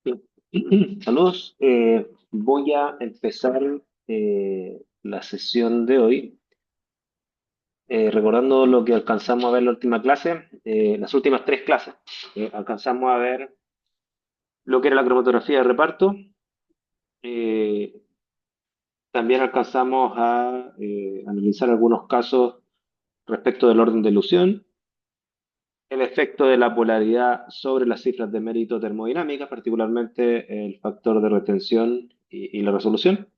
Bien. Saludos. Voy a empezar la sesión de hoy recordando lo que alcanzamos a ver en la última clase, las últimas tres clases. Alcanzamos a ver lo que era la cromatografía de reparto. eh, También alcanzamos a analizar algunos casos respecto del orden de elusión, el efecto de la polaridad sobre las cifras de mérito termodinámicas, particularmente el factor de retención y la resolución.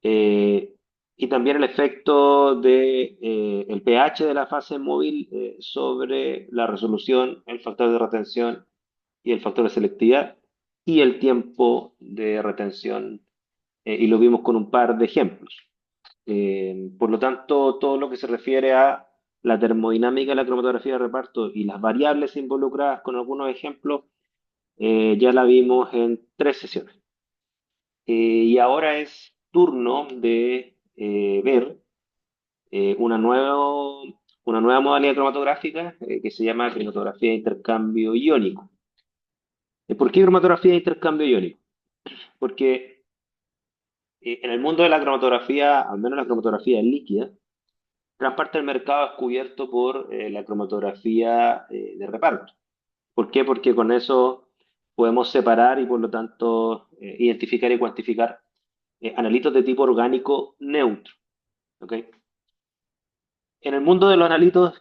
Eh, y también el efecto de el pH de la fase móvil sobre la resolución, el factor de retención y el factor de selectividad y el tiempo de retención, y lo vimos con un par de ejemplos. Por lo tanto, todo lo que se refiere a la termodinámica de la cromatografía de reparto y las variables involucradas con algunos ejemplos, ya la vimos en tres sesiones. Y ahora es turno de ver una nueva modalidad cromatográfica que se llama cromatografía de intercambio iónico. ¿Por qué cromatografía de intercambio iónico? Porque en el mundo de la cromatografía, al menos la cromatografía líquida, gran parte del mercado es cubierto por la cromatografía de reparto. ¿Por qué? Porque con eso podemos separar y por lo tanto identificar y cuantificar analitos de tipo orgánico neutro. ¿Ok? En el mundo de los analitos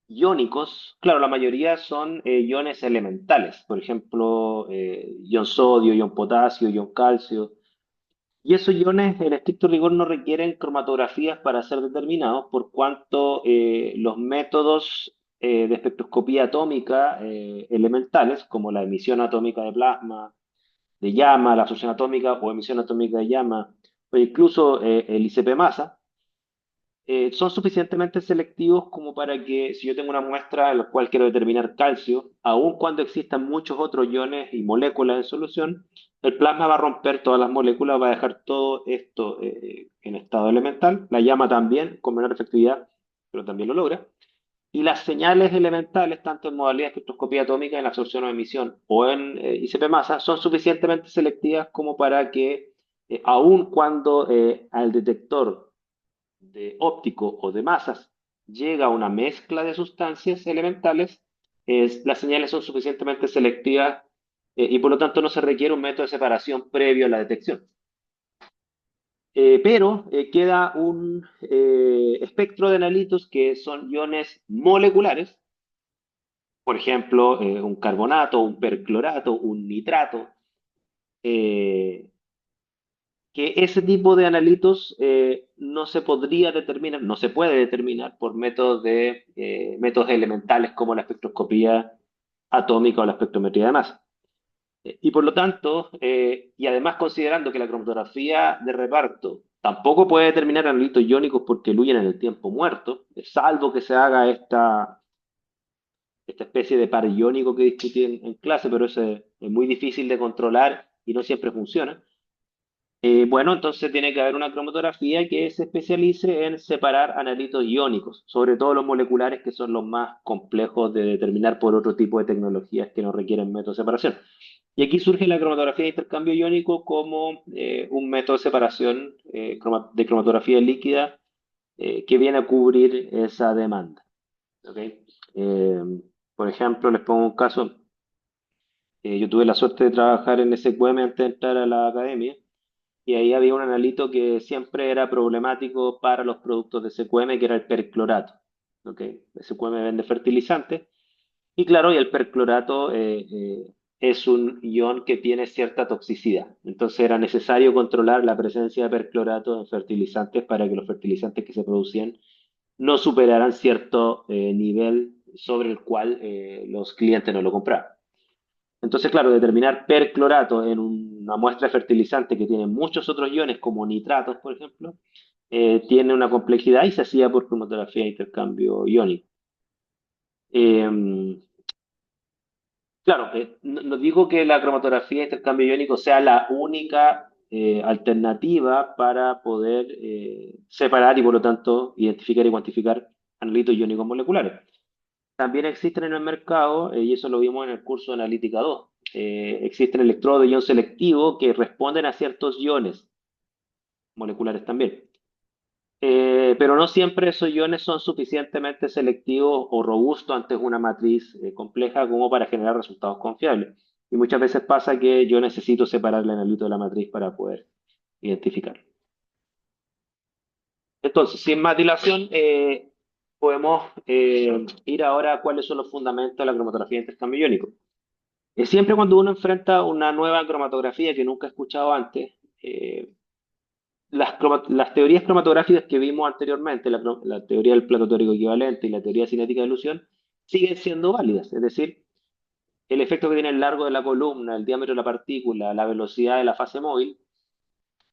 iónicos, claro, la mayoría son iones elementales, por ejemplo, ion sodio, ion potasio, ion calcio. Y esos iones, en estricto rigor, no requieren cromatografías para ser determinados, por cuanto los métodos de espectroscopía atómica elementales, como la emisión atómica de plasma, de llama, la absorción atómica o emisión atómica de llama, o incluso el ICP masa, son suficientemente selectivos como para que si yo tengo una muestra en la cual quiero determinar calcio, aun cuando existan muchos otros iones y moléculas en solución, el plasma va a romper todas las moléculas, va a dejar todo esto en estado elemental, la llama también, con menor efectividad, pero también lo logra. Y las señales elementales, tanto en modalidad de espectroscopía atómica, en absorción o emisión, o en ICP masa, son suficientemente selectivas como para que, aun cuando al detector de óptico o de masas llega a una mezcla de sustancias elementales, las señales son suficientemente selectivas y por lo tanto no se requiere un método de separación previo a la detección. Pero queda un espectro de analitos que son iones moleculares, por ejemplo, un carbonato, un perclorato, un nitrato, eh, que ese tipo de analitos no se podría determinar, no se puede determinar por métodos elementales como la espectroscopía atómica o la espectrometría de masa. Y por lo tanto, y además considerando que la cromatografía de reparto tampoco puede determinar analitos iónicos porque diluyen en el tiempo muerto, salvo que se haga esta especie de par iónico que discutí en clase, pero eso es muy difícil de controlar y no siempre funciona. Bueno, entonces tiene que haber una cromatografía que se especialice en separar analitos iónicos, sobre todo los moleculares que son los más complejos de determinar por otro tipo de tecnologías que no requieren método de separación. Y aquí surge la cromatografía de intercambio iónico como un método de separación de cromatografía líquida que viene a cubrir esa demanda. ¿Ok? Eh, por ejemplo, les pongo un caso. Yo tuve la suerte de trabajar en SQM antes de entrar a la academia. Y ahí había un analito que siempre era problemático para los productos de SQM, que era el perclorato. ¿Ok? SQM vende fertilizantes. Y claro, y el perclorato es un ion que tiene cierta toxicidad. Entonces era necesario controlar la presencia de perclorato en fertilizantes para que los fertilizantes que se producían no superaran cierto nivel sobre el cual los clientes no lo compraban. Entonces, claro, determinar perclorato en una muestra de fertilizante que tiene muchos otros iones, como nitratos, por ejemplo, tiene una complejidad y se hacía por cromatografía de intercambio iónico. Eh, claro, no digo que la cromatografía de intercambio iónico sea la única alternativa para poder separar y, por lo tanto, identificar y cuantificar analitos iónicos moleculares. También existen en el mercado, y eso lo vimos en el curso de Analítica 2, existen electrodos de ion selectivo que responden a ciertos iones moleculares también. Pero no siempre esos iones son suficientemente selectivos o robustos ante una matriz compleja como para generar resultados confiables. Y muchas veces pasa que yo necesito separar el analito de la matriz para poder identificarlo. Entonces, sin más dilación, podemos ir ahora a cuáles son los fundamentos de la cromatografía de intercambio iónico. Siempre cuando uno enfrenta una nueva cromatografía que nunca ha escuchado antes, las teorías cromatográficas que vimos anteriormente, la teoría del plato teórico equivalente y la teoría cinética de ilusión, siguen siendo válidas. Es decir, el efecto que tiene el largo de la columna, el diámetro de la partícula, la velocidad de la fase móvil,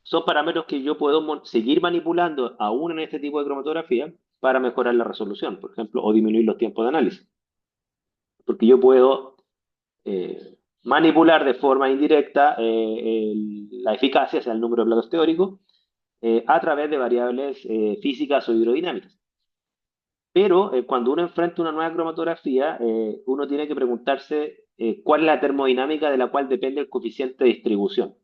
son parámetros que yo puedo seguir manipulando aún en este tipo de cromatografía para mejorar la resolución, por ejemplo, o disminuir los tiempos de análisis. Porque yo puedo manipular de forma indirecta la eficacia, o sea, el número de platos teóricos, a través de variables físicas o hidrodinámicas. Pero cuando uno enfrenta una nueva cromatografía, uno tiene que preguntarse cuál es la termodinámica de la cual depende el coeficiente de distribución.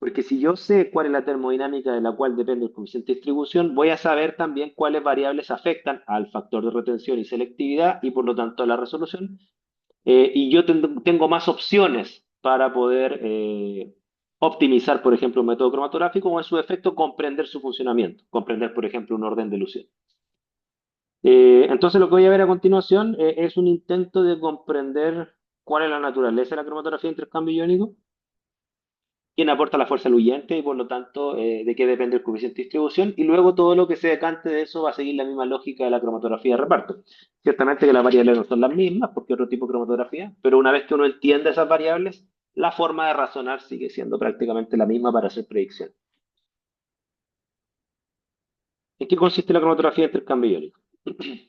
Porque si yo sé cuál es la termodinámica de la cual depende el coeficiente de distribución, voy a saber también cuáles variables afectan al factor de retención y selectividad y por lo tanto a la resolución. Y yo tengo más opciones para poder optimizar, por ejemplo, un método cromatográfico o en su efecto comprender su funcionamiento, comprender, por ejemplo, un orden de elusión. Entonces, lo que voy a ver a continuación es un intento de comprender cuál es la naturaleza de la cromatografía de intercambio iónico, quién aporta la fuerza huyente y por lo tanto de qué depende el coeficiente de distribución, y luego todo lo que se decante de eso va a seguir la misma lógica de la cromatografía de reparto. Ciertamente que las variables no son las mismas porque otro tipo de cromatografía, pero una vez que uno entiende esas variables, la forma de razonar sigue siendo prácticamente la misma para hacer predicción. ¿En qué consiste la cromatografía de intercambio iónico?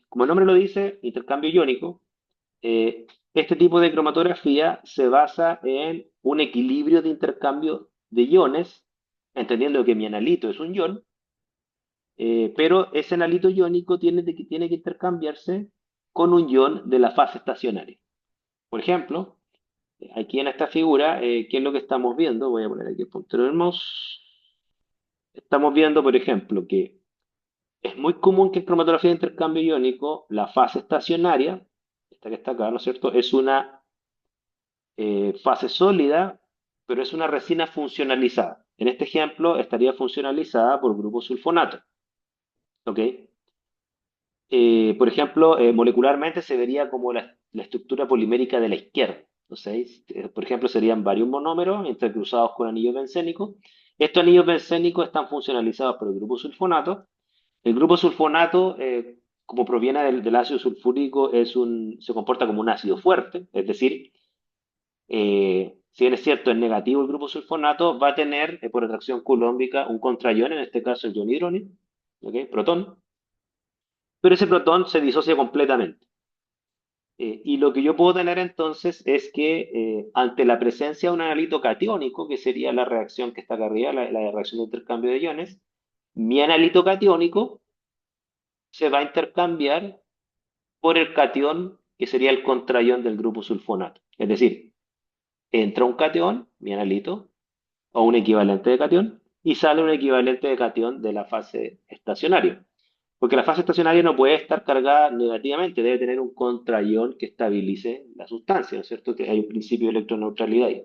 Como el nombre lo dice, intercambio iónico, este tipo de cromatografía se basa en un equilibrio de intercambio de iones, entendiendo que mi analito es un ion, pero ese analito iónico tiene que intercambiarse con un ion de la fase estacionaria. Por ejemplo, aquí en esta figura, ¿qué es lo que estamos viendo? Voy a poner aquí el puntero del mouse. Estamos viendo, por ejemplo, que es muy común que en cromatografía de intercambio iónico la fase estacionaria, esta que está acá, ¿no es cierto?, es una fase sólida, pero es una resina funcionalizada. En este ejemplo estaría funcionalizada por grupo sulfonato. ¿Ok? Por ejemplo, molecularmente se vería como la estructura polimérica de la izquierda. Entonces, por ejemplo, serían varios monómeros entrecruzados con anillos bencénicos. Estos anillos bencénicos están funcionalizados por el grupo sulfonato. El grupo sulfonato, como proviene del ácido sulfúrico, se comporta como un ácido fuerte, es decir, si bien es cierto, es negativo el grupo sulfonato, va a tener por atracción coulombica un contraion, en este caso el ion hidrógeno, ¿ok? Protón, pero ese protón se disocia completamente. Y lo que yo puedo tener entonces es que ante la presencia de un analito catiónico, que sería la reacción que está acá arriba, la reacción de intercambio de iones, mi analito catiónico se va a intercambiar por el catión, que sería el contraion del grupo sulfonato. Es decir, entra un catión, mi analito, o un equivalente de catión, y sale un equivalente de catión de la fase estacionaria. Porque la fase estacionaria no puede estar cargada negativamente, debe tener un contraión que estabilice la sustancia, ¿no es cierto? Que hay un principio de electroneutralidad ahí.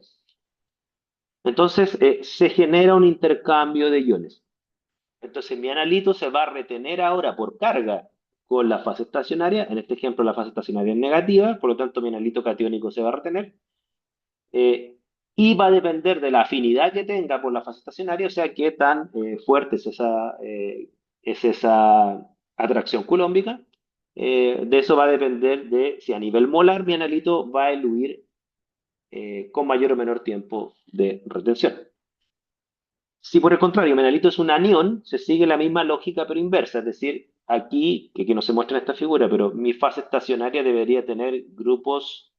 Entonces, se genera un intercambio de iones. Entonces, mi analito se va a retener ahora por carga con la fase estacionaria. En este ejemplo, la fase estacionaria es negativa, por lo tanto, mi analito catiónico se va a retener. Eh, y va a depender de la afinidad que tenga por la fase estacionaria, o sea, qué tan fuerte es esa atracción culombica. De eso va a depender de si a nivel molar mi analito va a eluir con mayor o menor tiempo de retención. Si por el contrario mi analito es un anión, se sigue la misma lógica pero inversa, es decir, aquí, que no se muestra en esta figura, pero mi fase estacionaria debería tener grupos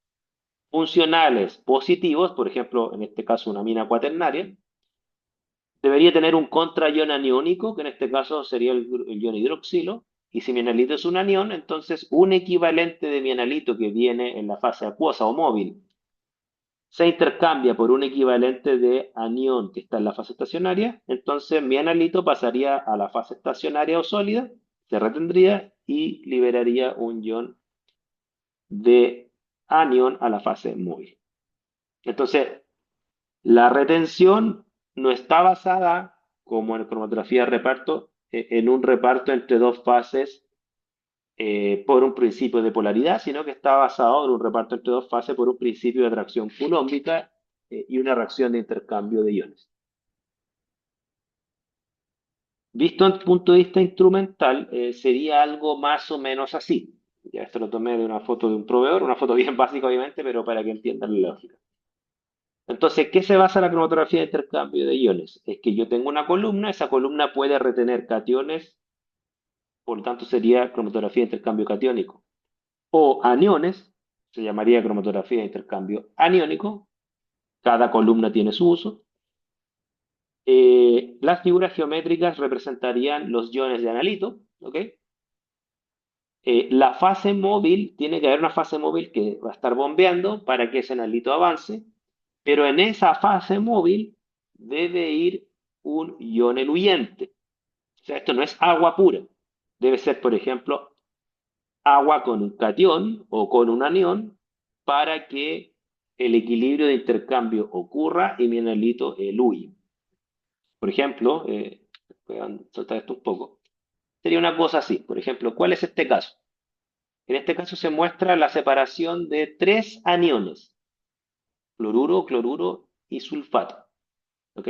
funcionales positivos, por ejemplo, en este caso una amina cuaternaria, debería tener un contraion aniónico, que en este caso sería el ion hidroxilo, y si mi analito es un anión, entonces un equivalente de mi analito que viene en la fase acuosa o móvil se intercambia por un equivalente de anión que está en la fase estacionaria, entonces mi analito pasaría a la fase estacionaria o sólida, se retendría y liberaría un ion de anión a la fase móvil. Entonces, la retención no está basada, como en cromatografía de reparto, en un reparto entre dos fases por un principio de polaridad, sino que está basado en un reparto entre dos fases por un principio de atracción coulombica y una reacción de intercambio de iones. Visto desde el punto de vista instrumental, sería algo más o menos así. Ya esto lo tomé de una foto de un proveedor, una foto bien básica obviamente, pero para que entiendan la lógica. Entonces, ¿qué se basa la cromatografía de intercambio de iones? Es que yo tengo una columna, esa columna puede retener cationes, por lo tanto sería cromatografía de intercambio catiónico. O aniones, se llamaría cromatografía de intercambio aniónico, cada columna tiene su uso. Las figuras geométricas representarían los iones de analito, ¿ok? La fase móvil, tiene que haber una fase móvil que va a estar bombeando para que ese analito avance, pero en esa fase móvil debe ir un ion eluyente. O sea, esto no es agua pura. Debe ser, por ejemplo, agua con un cation o con un anión para que el equilibrio de intercambio ocurra y mi analito eluye. Por ejemplo, voy a soltar esto un poco. Sería una cosa así. Por ejemplo, ¿cuál es este caso? En este caso se muestra la separación de tres aniones, fluoruro, cloruro y sulfato. ¿Ok?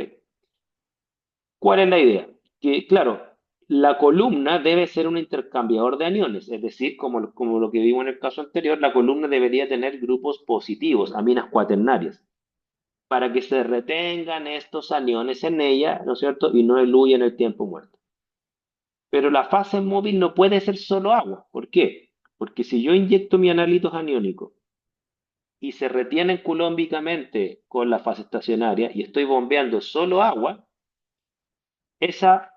¿Cuál es la idea? Que, claro, la columna debe ser un intercambiador de aniones, es decir, como lo que vimos en el caso anterior, la columna debería tener grupos positivos, aminas cuaternarias, para que se retengan estos aniones en ella, ¿no es cierto? Y no eluyan el tiempo muerto. Pero la fase móvil no puede ser solo agua. ¿Por qué? Porque si yo inyecto mi analitos aniónicos y se retienen culómbicamente con la fase estacionaria y estoy bombeando solo agua, esa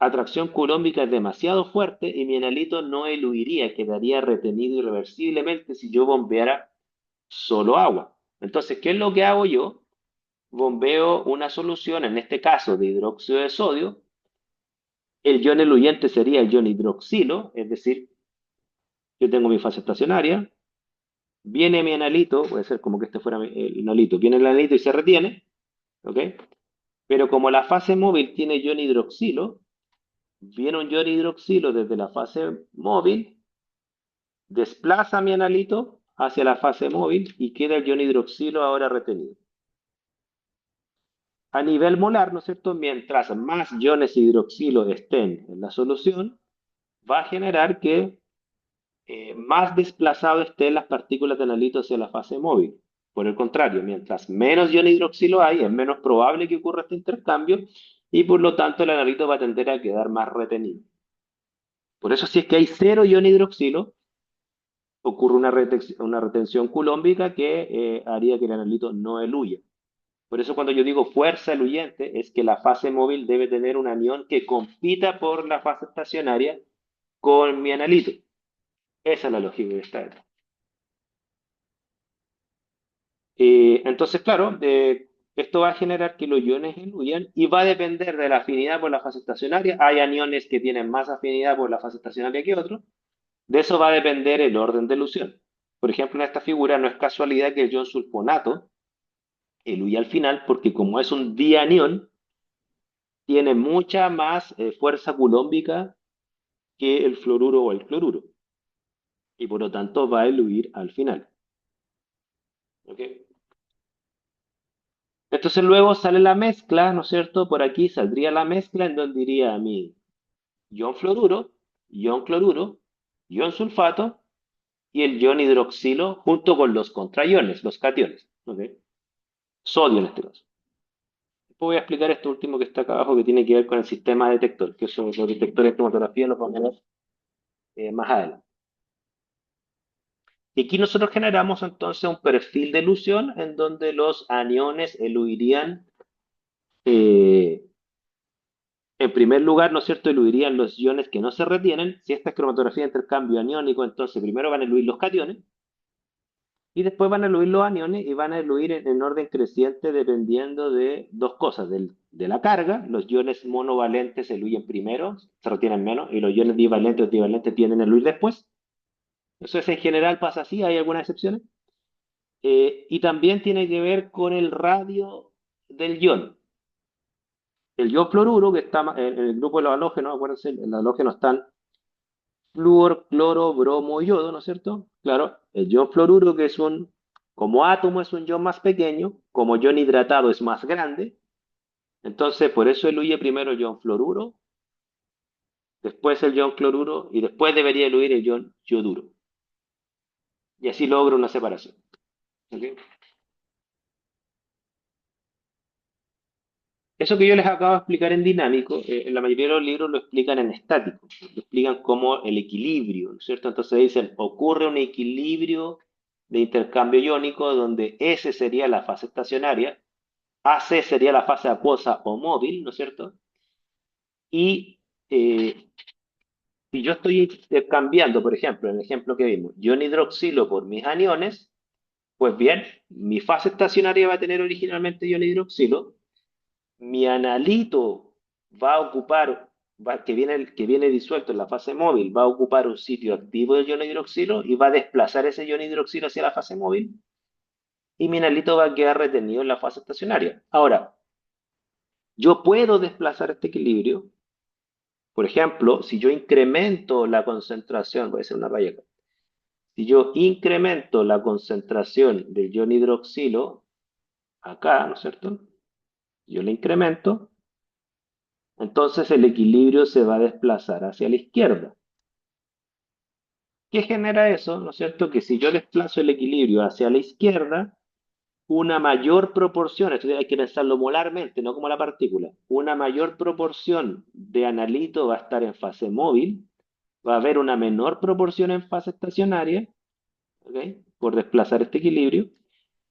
atracción culómbica es demasiado fuerte y mi analito no eluiría, quedaría retenido irreversiblemente si yo bombeara solo agua. Entonces, ¿qué es lo que hago yo? Bombeo una solución, en este caso de hidróxido de sodio. El ion eluyente sería el ion hidroxilo, es decir, yo tengo mi fase estacionaria, viene mi analito, puede ser como que este fuera el analito, viene el analito y se retiene, ¿ok? Pero como la fase móvil tiene ion hidroxilo, viene un ion hidroxilo desde la fase móvil, desplaza mi analito hacia la fase móvil y queda el ion hidroxilo ahora retenido. A nivel molar, ¿no es cierto? Mientras más iones hidroxilo estén en la solución, va a generar que más desplazado estén las partículas de analito hacia la fase móvil. Por el contrario, mientras menos ion hidroxilo hay, es menos probable que ocurra este intercambio y por lo tanto el analito va a tender a quedar más retenido. Por eso, si es que hay cero ion hidroxilo, ocurre una retención culómbica que haría que el analito no eluya. Por eso cuando yo digo fuerza eluyente, es que la fase móvil debe tener un anión que compita por la fase estacionaria con mi analito. Esa es la lógica que está detrás. Entonces, claro, esto va a generar que los iones eluyan y va a depender de la afinidad por la fase estacionaria. Hay aniones que tienen más afinidad por la fase estacionaria que otros. De eso va a depender el orden de elusión. Por ejemplo, en esta figura no es casualidad que el ion sulfonato eluya al final porque como es un dianión, tiene mucha más fuerza culómbica que el fluoruro o el cloruro y por lo tanto va a eluir al final. ¿Ok? Entonces luego sale la mezcla, ¿no es cierto? Por aquí saldría la mezcla en donde iría a mí ion fluoruro, ion cloruro, ion sulfato y el ion hidroxilo junto con los contraiones, los cationes. ¿Ok? Sodio en este caso. Después voy a explicar esto último que está acá abajo que tiene que ver con el sistema detector, que son los detectores de cromatografía, los vamos a ver más adelante. Y aquí nosotros generamos entonces un perfil de elusión en donde los aniones eluirían, eh, en primer lugar, ¿no es cierto?, eluirían los iones que no se retienen. Si esta es cromatografía de intercambio aniónico, entonces primero van a eluir los cationes. Y después van a eluir los aniones y van a eluir en orden creciente dependiendo de dos cosas, de la carga. Los iones monovalentes eluyen primero, se retienen menos, y los iones divalentes o trivalentes tienden a eluir después. Eso es en general, pasa así, hay algunas excepciones. Y también tiene que ver con el radio del ion. El ion fluoruro, que está en el grupo de los halógenos, acuérdense, los halógenos están flúor, cloro, bromo, yodo, ¿no es cierto? Claro, el ion fluoruro, que es como átomo es un ion más pequeño, como ion hidratado es más grande, entonces por eso eluye primero el ion fluoruro, después el ion cloruro y después debería eluir el ion yoduro. Y así logra una separación. ¿Ok? Eso que yo les acabo de explicar en dinámico, en la mayoría de los libros lo explican en estático, lo explican como el equilibrio, ¿no es cierto? Entonces dicen, ocurre un equilibrio de intercambio iónico donde S sería la fase estacionaria, AC sería la fase acuosa o móvil, ¿no es cierto? Y si yo estoy intercambiando, por ejemplo, en el ejemplo que vimos, ion hidroxilo por mis aniones, pues bien, mi fase estacionaria va a tener originalmente ion hidroxilo, mi analito va a ocupar, que viene disuelto en la fase móvil, va a ocupar un sitio activo del ion hidroxilo y va a desplazar ese ion hidroxilo hacia la fase móvil y mi analito va a quedar retenido en la fase estacionaria. Ahora, yo puedo desplazar este equilibrio, por ejemplo, si yo incremento la concentración, voy a hacer una raya acá, si yo incremento la concentración del ion hidroxilo acá, ¿no es cierto? Yo le incremento, entonces el equilibrio se va a desplazar hacia la izquierda. ¿Qué genera eso? ¿No es cierto? Que si yo desplazo el equilibrio hacia la izquierda, una mayor proporción, esto hay que pensarlo molarmente, no como la partícula, una mayor proporción de analito va a estar en fase móvil, va a haber una menor proporción en fase estacionaria, ¿ok? Por desplazar este equilibrio,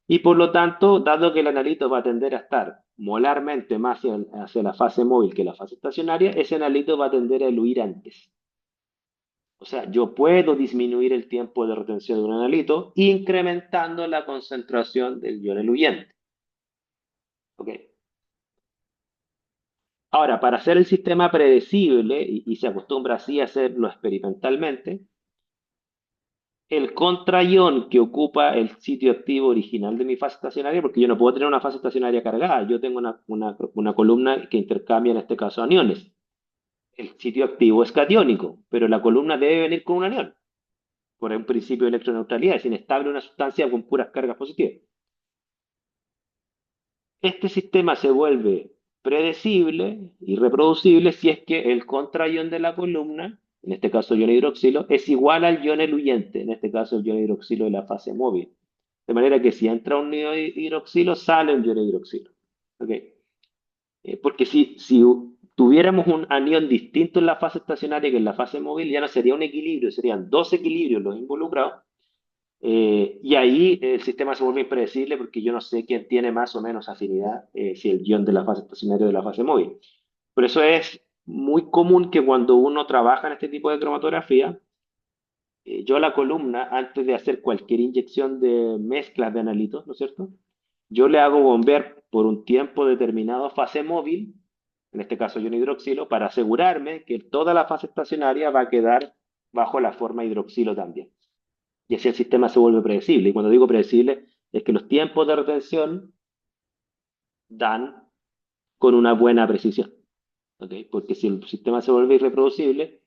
y por lo tanto, dado que el analito va a tender a estar molarmente más hacia la fase móvil que la fase estacionaria, ese analito va a tender a eluir antes. O sea, yo puedo disminuir el tiempo de retención de un analito incrementando la concentración del ion eluyente. ¿Ok? Ahora, para hacer el sistema predecible, y se acostumbra así a hacerlo experimentalmente, el contraión que ocupa el sitio activo original de mi fase estacionaria, porque yo no puedo tener una fase estacionaria cargada, yo tengo una columna que intercambia en este caso aniones. El sitio activo es catiónico, pero la columna debe venir con un anión, por un principio de electroneutralidad, es inestable una sustancia con puras cargas positivas. Este sistema se vuelve predecible y reproducible si es que el contraión de la columna, en este caso ion hidroxilo, es igual al ion eluyente, en este caso el ion hidroxilo de la fase móvil. De manera que si entra un ion hidroxilo, sale un ion hidroxilo. ¿Ok? Porque si tuviéramos un anión distinto en la fase estacionaria que en la fase móvil, ya no sería un equilibrio, serían dos equilibrios los involucrados, y ahí el sistema se vuelve impredecible porque yo no sé quién tiene más o menos afinidad, si el guión de la fase estacionaria o de la fase móvil. Por eso es muy común que cuando uno trabaja en este tipo de cromatografía, yo a la columna, antes de hacer cualquier inyección de mezclas de analitos, ¿no es cierto? Yo le hago bombear por un tiempo determinado fase móvil, en este caso ion hidroxilo, para asegurarme que toda la fase estacionaria va a quedar bajo la forma hidroxilo también. Y así el sistema se vuelve predecible. Y cuando digo predecible, es que los tiempos de retención dan con una buena precisión. ¿Ok? Porque si el sistema se vuelve irreproducible,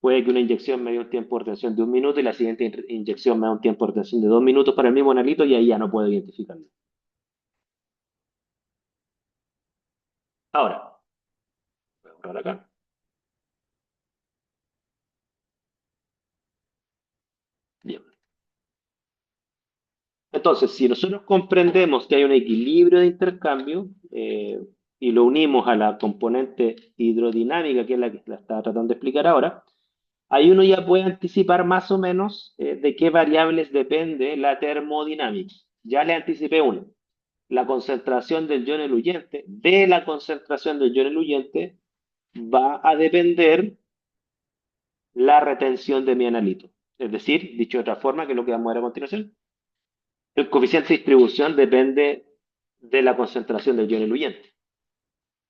puede que una inyección me dé un tiempo de retención de 1 minuto y la siguiente inyección me da un tiempo de retención de 2 minutos para el mismo analito y ahí ya no puedo identificarlo. Ahora, voy a borrar acá. Bien. Entonces, si nosotros comprendemos que hay un equilibrio de intercambio y lo unimos a la componente hidrodinámica, que es la que la está tratando de explicar ahora, ahí uno ya puede anticipar más o menos de qué variables depende la termodinámica. Ya le anticipé una, la concentración del ion eluyente. De la concentración del ion eluyente va a depender la retención de mi analito. Es decir, dicho de otra forma, que es lo que vamos a ver a continuación, El coeficiente de distribución depende de la concentración del ion eluyente.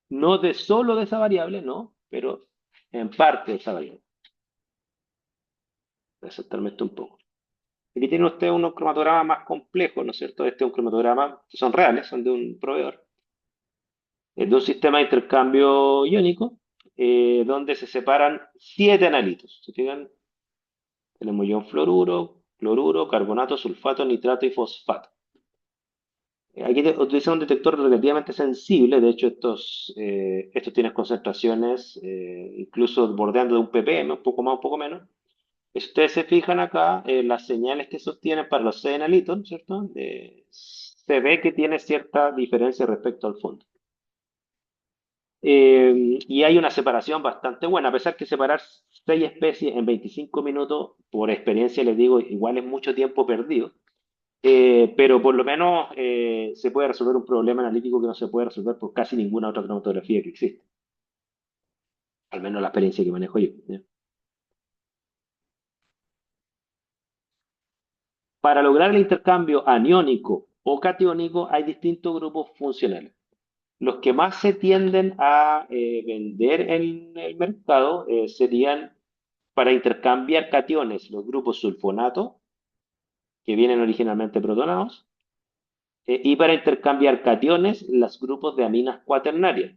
No de solo de esa variable, no, pero en parte de esa variable. Voy a saltarme esto un poco. Aquí tiene usted unos cromatogramas más complejos, ¿no es cierto? Este es un cromatograma, que son reales, son de un proveedor, es de un sistema de intercambio iónico, donde se separan 7 analitos. ¿Se fijan? Tenemos ion fluoruro, cloruro, carbonato, sulfato, nitrato y fosfato. Aquí utiliza un detector relativamente sensible, de hecho estos tienen concentraciones incluso bordeando de un ppm, un poco más, un poco menos. Si ustedes se fijan acá, las señales que sostienen para los 6 analitos, ¿cierto? Se ve que tiene cierta diferencia respecto al fondo. Y hay una separación bastante buena, a pesar que separar 6 especies en 25 minutos, por experiencia les digo, igual es mucho tiempo perdido. Pero por lo menos se puede resolver un problema analítico que no se puede resolver por casi ninguna otra cromatografía que existe, al menos la experiencia que manejo yo, ¿ya? Para lograr el intercambio aniónico o catiónico hay distintos grupos funcionales. Los que más se tienden a vender en el mercado serían para intercambiar cationes, los grupos sulfonato, que vienen originalmente protonados, y para intercambiar cationes, los grupos de aminas cuaternarias,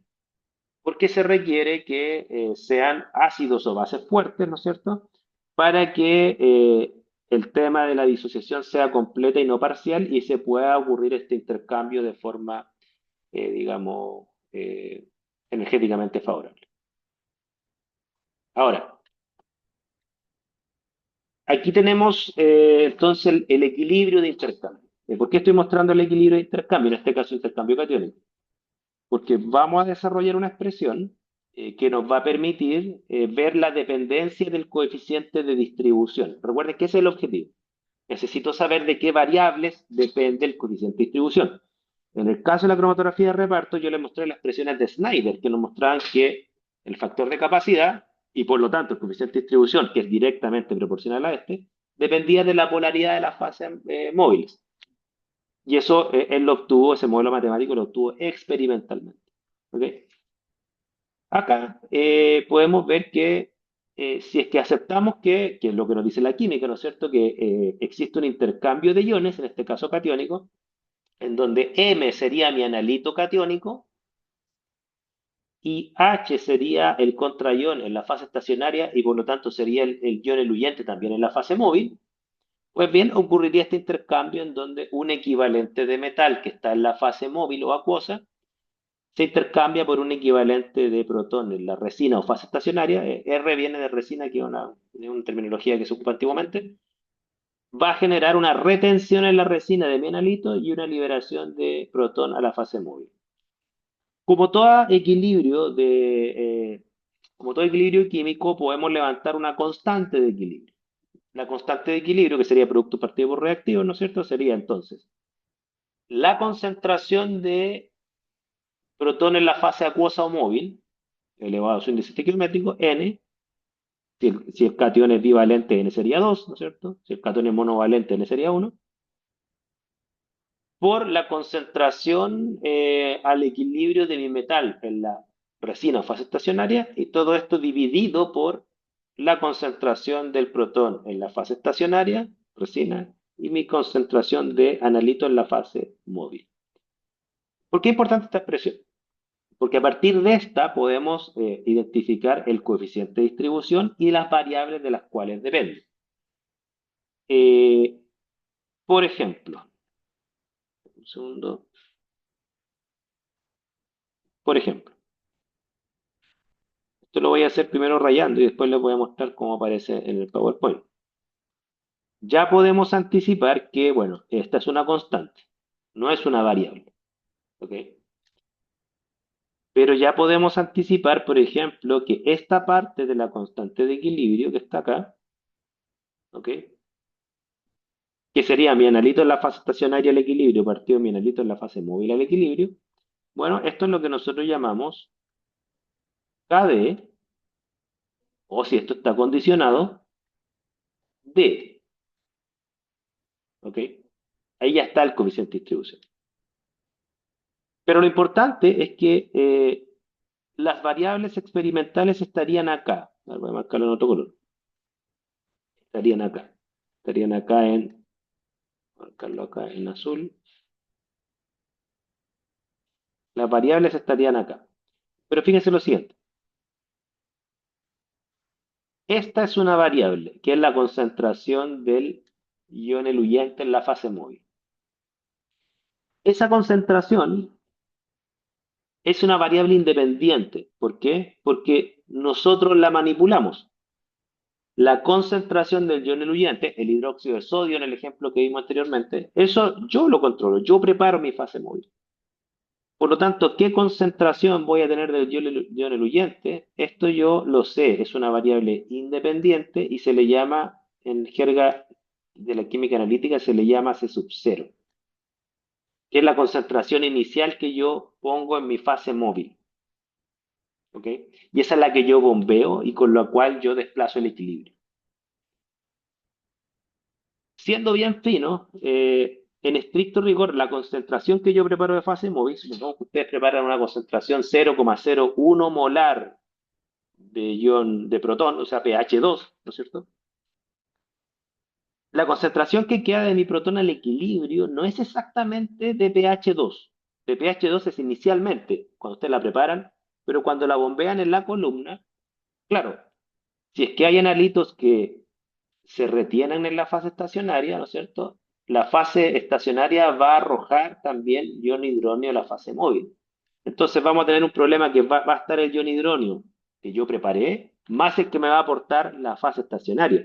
porque se requiere que sean ácidos o bases fuertes, ¿no es cierto? Para que el tema de la disociación sea completa y no parcial y se pueda ocurrir este intercambio de forma, digamos, energéticamente favorable. Ahora, aquí tenemos entonces el equilibrio de intercambio. ¿Por qué estoy mostrando el equilibrio de intercambio? En este caso, intercambio catiónico. Porque vamos a desarrollar una expresión que nos va a permitir ver la dependencia del coeficiente de distribución. Recuerden que ese es el objetivo. Necesito saber de qué variables depende el coeficiente de distribución. En el caso de la cromatografía de reparto, yo les mostré las expresiones de Snyder, que nos mostraban que el factor de capacidad y por lo tanto el coeficiente de distribución, que es directamente proporcional a este, dependía de la polaridad de las fases móviles. Y eso él lo obtuvo, ese modelo matemático lo obtuvo experimentalmente. ¿Ok? Acá podemos ver que si es que aceptamos que es lo que nos dice la química, ¿no es cierto? Que existe un intercambio de iones, en este caso catiónico, en donde M sería mi analito catiónico y H sería el contraión en la fase estacionaria y por lo tanto sería el ion eluyente también en la fase móvil. Pues bien, ocurriría este intercambio en donde un equivalente de metal que está en la fase móvil o acuosa se intercambia por un equivalente de protón en la resina o fase estacionaria. R viene de resina, que es una terminología que se ocupa antiguamente. Va a generar una retención en la resina de mi analito y una liberación de protón a la fase móvil. Como todo equilibrio como todo equilibrio químico, podemos levantar una constante de equilibrio. La constante de equilibrio, que sería producto partido por reactivo, ¿no es cierto? Sería entonces la concentración de protón en la fase acuosa o móvil, elevado a su índice estequiométrico, N. Si el catión es bivalente, N sería 2, ¿no es cierto? Si el catión es monovalente, N sería 1. Por la concentración al equilibrio de mi metal en la resina o fase estacionaria, y todo esto dividido por la concentración del protón en la fase estacionaria, resina, y mi concentración de analito en la fase móvil. ¿Por qué es importante esta expresión? Porque a partir de esta podemos identificar el coeficiente de distribución y las variables de las cuales depende. Eh, por ejemplo, un segundo. Por ejemplo, esto lo voy a hacer primero rayando y después les voy a mostrar cómo aparece en el PowerPoint. Ya podemos anticipar que, bueno, esta es una constante, no es una variable, ¿ok? Pero ya podemos anticipar, por ejemplo, que esta parte de la constante de equilibrio que está acá, ¿ok? Que sería mi analito en la fase estacionaria al equilibrio partido mi analito en la fase móvil al equilibrio. Bueno, esto es lo que nosotros llamamos KD, o si esto está condicionado, D, ¿ok? Ahí ya está el coeficiente de distribución. Pero lo importante es que las variables experimentales estarían acá. A ver, voy a marcarlo en otro color. Estarían acá. Estarían acá en, marcarlo acá en azul. Las variables estarían acá. Pero fíjense lo siguiente. Esta es una variable, que es la concentración del ion eluyente en la fase móvil. Esa concentración es una variable independiente. ¿Por qué? Porque nosotros la manipulamos. La concentración del ion eluyente, el hidróxido de sodio en el ejemplo que vimos anteriormente, eso yo lo controlo, yo preparo mi fase móvil. Por lo tanto, ¿qué concentración voy a tener del ion eluyente? Esto yo lo sé, es una variable independiente y se le llama, en jerga de la química analítica, se le llama C sub cero, que es la concentración inicial que yo pongo en mi fase móvil. ¿Ok? Y esa es la que yo bombeo y con la cual yo desplazo el equilibrio. Siendo bien fino, en estricto rigor, la concentración que yo preparo de fase móvil, supongamos que ustedes preparan una concentración 0,01 molar de ion de protón, o sea, pH 2, ¿no es cierto? La concentración que queda de mi protón al equilibrio no es exactamente de pH 2. De pH 2 es inicialmente, cuando ustedes la preparan, pero cuando la bombean en la columna, claro, si es que hay analitos que se retienen en la fase estacionaria, ¿no es cierto? La fase estacionaria va a arrojar también ion hidronio a la fase móvil. Entonces vamos a tener un problema que va a estar el ion hidronio que yo preparé, más el que me va a aportar la fase estacionaria.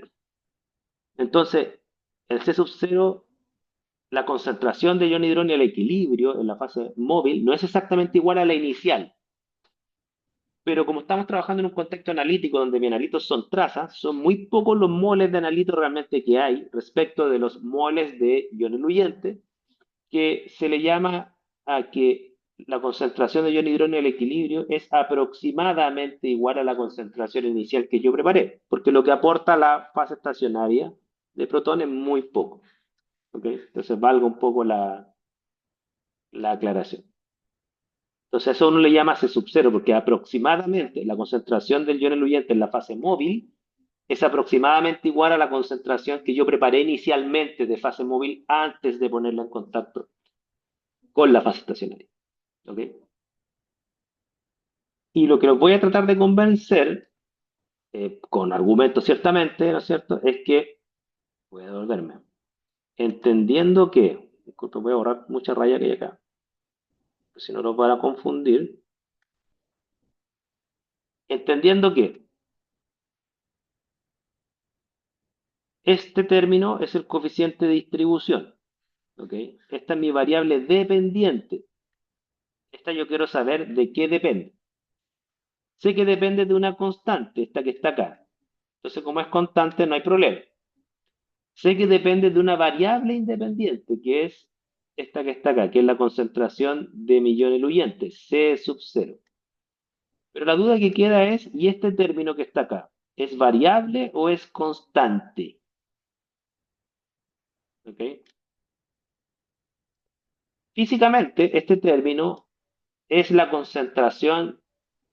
Entonces, el C sub cero, la concentración de ion hidronio al equilibrio en la fase móvil no es exactamente igual a la inicial. Pero como estamos trabajando en un contexto analítico donde mis analitos son trazas, son muy pocos los moles de analito realmente que hay respecto de los moles de ion eluyente, que se le llama a que la concentración de ion hidrógeno en el equilibrio es aproximadamente igual a la concentración inicial que yo preparé, porque lo que aporta la fase estacionaria de protones es muy poco. ¿Okay? Entonces valga un poco la aclaración. Entonces, eso uno le llama C sub cero, porque aproximadamente la concentración del ion eluyente en la fase móvil es aproximadamente igual a la concentración que yo preparé inicialmente de fase móvil antes de ponerla en contacto con la fase estacionaria. ¿Ok? Y lo que los voy a tratar de convencer, con argumentos ciertamente, ¿no es cierto?, es que, voy a devolverme, entendiendo que, disculpe, voy a borrar mucha raya que hay acá, si no los van a confundir, entendiendo que este término es el coeficiente de distribución. ¿Ok? Esta es mi variable dependiente. Esta yo quiero saber de qué depende. Sé que depende de una constante, esta que está acá. Entonces, como es constante, no hay problema. Sé que depende de una variable independiente, que es esta que está acá, que es la concentración de millón eluyente, C sub cero. Pero la duda que queda es, ¿y este término que está acá? ¿Es variable o es constante? ¿Ok? Físicamente, este término es la concentración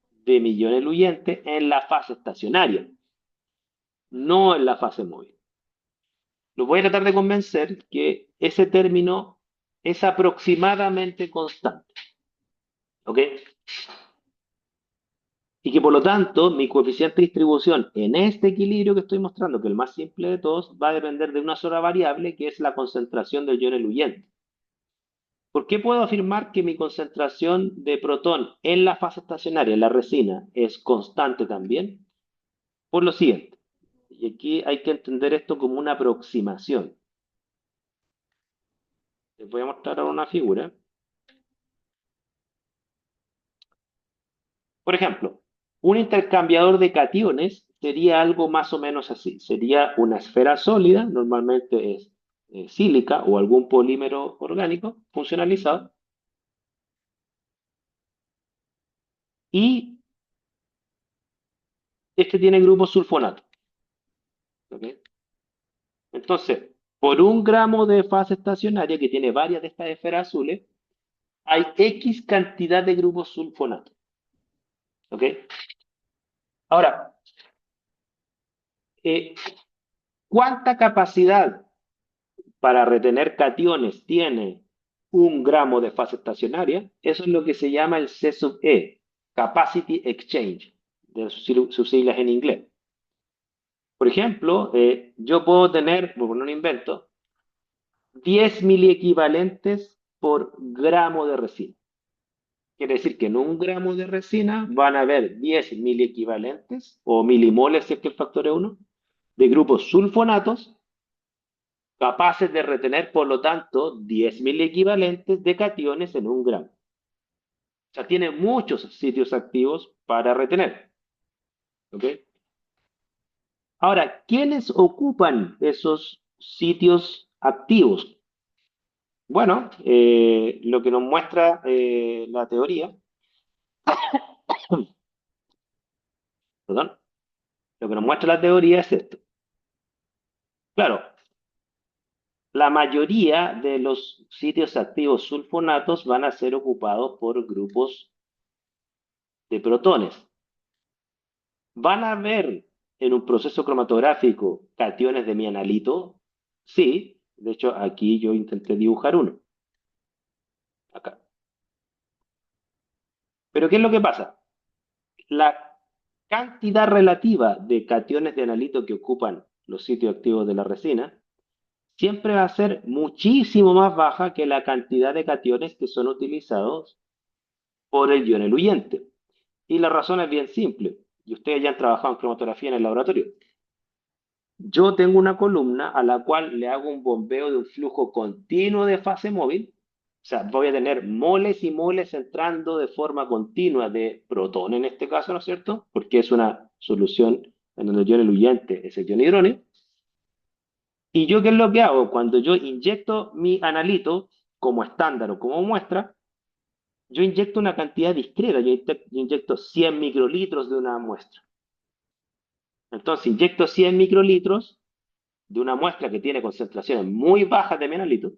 de millón eluyente en la fase estacionaria, no en la fase móvil. Lo voy a tratar de convencer que ese término es aproximadamente constante. ¿Ok? Y que por lo tanto mi coeficiente de distribución en este equilibrio que estoy mostrando, que es el más simple de todos, va a depender de una sola variable que es la concentración del ion eluyente. ¿Por qué puedo afirmar que mi concentración de protón en la fase estacionaria, en la resina, es constante también? Por lo siguiente, y aquí hay que entender esto como una aproximación. Les voy a mostrar ahora una figura. Por ejemplo, un intercambiador de cationes sería algo más o menos así. Sería una esfera sólida, normalmente es sílica o algún polímero orgánico funcionalizado, y este tiene grupo sulfonato. ¿Ok? Entonces, Por 1 gramo de fase estacionaria, que tiene varias de estas esferas azules, hay X cantidad de grupos sulfonatos. ¿Ok? Ahora, eh, ¿cuánta capacidad para retener cationes tiene 1 gramo de fase estacionaria? Eso es lo que se llama el C sub E, Capacity Exchange, de sus siglas en inglés. Por ejemplo, yo puedo tener, por poner un invento, 10 miliequivalentes por gramo de resina. Quiere decir que en 1 gramo de resina van a haber 10 miliequivalentes o milimoles, si es que el factor es 1, de grupos sulfonatos capaces de retener, por lo tanto, 10 miliequivalentes de cationes en 1 gramo. O sea, tiene muchos sitios activos para retener. ¿Ok? Ahora, ¿quiénes ocupan esos sitios activos? Bueno, lo que nos muestra la teoría, perdón, lo que nos muestra la teoría es esto. Claro, la mayoría de los sitios activos sulfonatos van a ser ocupados por grupos de protones. ¿Van a haber en un proceso cromatográfico cationes de mi analito? Sí, de hecho aquí yo intenté dibujar uno, acá. Pero ¿qué es lo que pasa? La cantidad relativa de cationes de analito que ocupan los sitios activos de la resina siempre va a ser muchísimo más baja que la cantidad de cationes que son utilizados por el ion eluyente. Y la razón es bien simple, y ustedes ya han trabajado en cromatografía en el laboratorio. Yo tengo una columna a la cual le hago un bombeo de un flujo continuo de fase móvil. O sea, voy a tener moles y moles entrando de forma continua de protón en este caso, ¿no es cierto? Porque es una solución en donde el ion eluyente es el ion hidróneo. ¿Y yo qué es lo que hago? Cuando yo inyecto mi analito como estándar o como muestra, yo inyecto una cantidad discreta, yo inyecto 100 microlitros de una muestra. Entonces, inyecto 100 microlitros de una muestra que tiene concentraciones muy bajas de menolito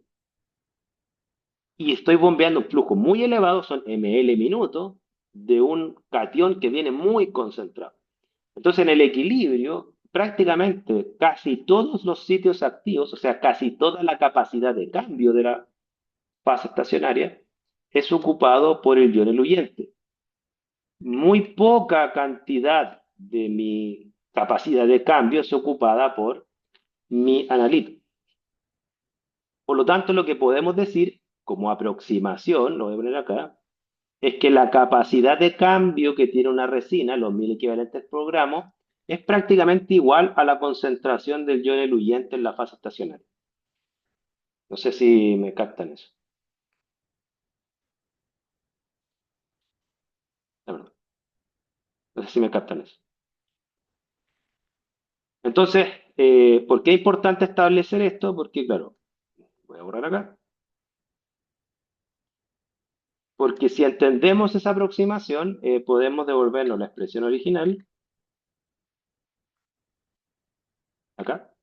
y estoy bombeando un flujo muy elevado, son ml minuto, de un catión que viene muy concentrado. Entonces, en el equilibrio, prácticamente casi todos los sitios activos, o sea, casi toda la capacidad de cambio de la fase estacionaria, es ocupado por el ion eluyente. Muy poca cantidad de mi capacidad de cambio es ocupada por mi analito. Por lo tanto, lo que podemos decir como aproximación, lo voy a poner acá, es que la capacidad de cambio que tiene una resina, los 1000 equivalentes por gramo, es prácticamente igual a la concentración del ion eluyente en la fase estacionaria. No sé si me captan eso. La verdad. No sé si me captan eso. Entonces, ¿por qué es importante establecer esto? Porque, claro, voy a borrar acá. Porque si entendemos esa aproximación, podemos devolvernos la expresión original, acá,